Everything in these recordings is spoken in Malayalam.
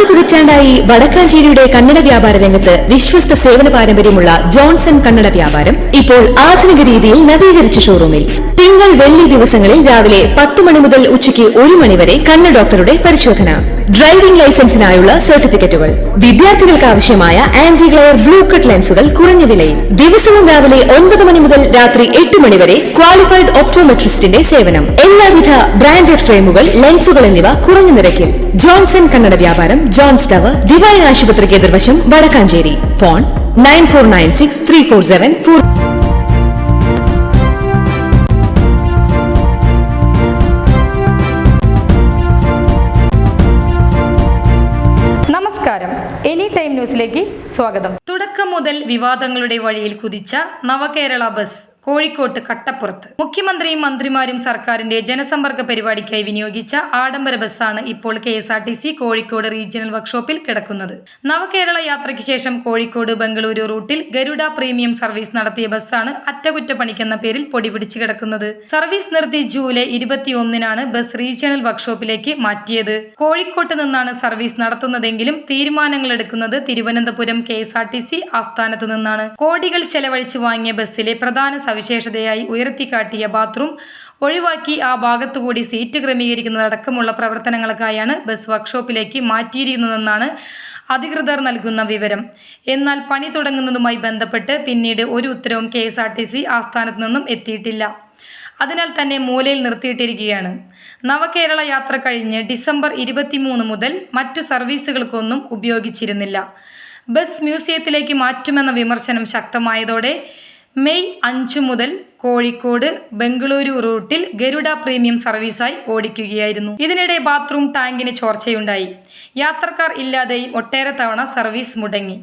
പതിറ്റാണ്ടായി വടക്കാഞ്ചേരിയുടെ കന്നഡ വ്യാപാര രംഗത്ത് വിശ്വസ്ത സേവന പാരമ്പര്യമുള്ള ജോൺസൺ കന്നഡ വ്യാപാരം ഇപ്പോൾ ആധുനിക രീതിയിൽ നവീകരിച്ച ഷോറൂമിൽ തിങ്കൾ വെള്ളി ദിവസങ്ങളിൽ രാവിലെ 10 മണി മുതൽ ഉച്ചയ്ക്ക് 1 മണി വരെ കണ്ണ് ഡോക്ടറുടെ പരിശോധന, ഡ്രൈവിംഗ് ലൈസൻസിനായുള്ള സർട്ടിഫിക്കറ്റുകൾ, വിദ്യാർത്ഥികൾക്ക് ആവശ്യമായ ആന്റി ഗ്ലെയർ ബ്ലൂ കട്ട് ലെൻസുകൾ കുറഞ്ഞ വിലയിൽ, ദിവസവും രാവിലെ 9 മണി മുതൽ രാത്രി 8 മണി വരെ ക്വാളിഫൈഡ് ഒപ്റ്റോമെട്രിസ്റ്റിന്റെ സേവനം, എല്ലാവിധ ബ്രാൻഡഡ് ഫ്രെയിമുകൾ, ലെൻസുകൾ എന്നിവ കുറഞ്ഞ നിരക്കിൽ. ജോൺസൺ കന്നഡ വ്യാപാരം, ജോൺസ് ടവർ, ഡിവൈൻ ആശുപത്രിക്ക് എതിർവശം, വടക്കാഞ്ചേരി. ഫോൺ 94963474. നമസ്കാരം, എനി ടൈം ന്യൂസിലേക്ക് സ്വാഗതം. തുടക്കം മുതൽ വിവാദങ്ങളുടെ വഴിയിൽ കുതിച്ച നവകേരള ബസ് കോഴിക്കോട്ട് കട്ടപ്പുറത്ത്. മുഖ്യമന്ത്രിയും മന്ത്രിമാരും സർക്കാരിന്റെ ജനസമ്പർക്ക പരിപാടിക്കായി വിനിയോഗിച്ച ആഡംബര ബസ്സാണ് ഇപ്പോൾ KSRTC കോഴിക്കോട് റീജിയണൽ വർക്ക്ഷോപ്പിൽ കിടക്കുന്നത്. നവകേരള യാത്രയ്ക്ക് ശേഷം കോഴിക്കോട് ബംഗളൂരു റൂട്ടിൽ ഗരുഡ പ്രീമിയം സർവീസ് നടത്തിയ ബസ്സാണ് അറ്റകുറ്റപ്പണിക്കെന്ന പേരിൽ പൊടിപിടിച്ച് കിടക്കുന്നത്. സർവീസ് നിർത്തി ജൂലൈ 21-നാണ് ബസ് റീജിയണൽ വർക്ക്ഷോപ്പിലേക്ക് മാറ്റിയത്. കോഴിക്കോട്ട് നിന്നാണ് സർവീസ് നടത്തുന്നതെങ്കിലും തീരുമാനങ്ങൾ എടുക്കുന്നത് തിരുവനന്തപുരം KSRTC ആസ്ഥാനത്തു നിന്നാണ്. കോടികൾ ചെലവഴിച്ച് വാങ്ങിയ ബസ്സിലെ പ്രധാന സവിശേഷതയായി ഉയർത്തിക്കാട്ടിയ ബാത്റൂം ഒഴിവാക്കി ആ ഭാഗത്തുകൂടി സീറ്റ് ക്രമീകരിക്കുന്നതടക്കമുള്ള പ്രവർത്തനങ്ങൾക്കായാണ് ബസ് വർക്ക്ഷോപ്പിലേക്ക് മാറ്റിയിരിക്കുന്നതെന്നാണ് അധികൃതർ നൽകുന്ന വിവരം. എന്നാൽ പണി തുടങ്ങുന്നതുമായി ബന്ധപ്പെട്ട് പിന്നീട് ഒരു ഉത്തരവും KSRTC ആസ്ഥാനത്തു നിന്നും എത്തിയിട്ടില്ല. അതിനാൽ തന്നെ മൂലയിൽ നിർത്തിയിട്ടിരിക്കുകയാണ്. നവകേരള യാത്ര കഴിഞ്ഞ് ഡിസംബർ 23 മുതൽ മറ്റു സർവീസുകൾക്കൊന്നും ഉപയോഗിച്ചിരുന്നില്ല. ബസ് മ്യൂസിയത്തിലേക്ക് മാറ്റുമെന്ന വിമർശനം ശക്തമായതോടെ മെയ് 5 മുതൽ കോഴിക്കോട് ബംഗളൂരു റൂട്ടിൽ ഗരുഡ പ്രീമിയം സർവീസായി ഓടിക്കുകയായിരുന്നു. ഇതിനിടെ ബാത്റൂം ടാങ്കിന് ചോർച്ചയുണ്ടായി. യാത്രക്കാർ ഇല്ലാതെയും ഒട്ടേറെ തവണ സർവീസ് മുടങ്ങി.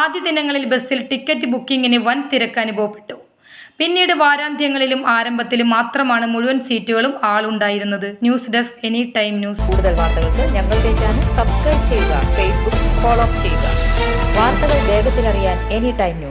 ആദ്യ ദിനങ്ങളിൽ ബസ്സിൽ ടിക്കറ്റ് ബുക്കിങ്ങിന് വൻ തിരക്ക് അനുഭവപ്പെട്ടു. പിന്നീട് വാരാന്ത്യങ്ങളിലും ആരംഭത്തിലും മാത്രമാണ് മുഴുവൻ സീറ്റുകളും ആളുണ്ടായിരുന്നത്. News desk, any time news. കൂടുതൽ വാർത്തകൾക്ക് ഞങ്ങളുടെ ചാനൽ സബ്സ്ക്രൈബ് ചെയ്യുക, ഫേസ്ബുക്ക് ഫോളോ ചെയ്യുക. വാർത്തകൾ വേഗത്തിലറിയാൻ എനി ടൈം ന്യൂസ്.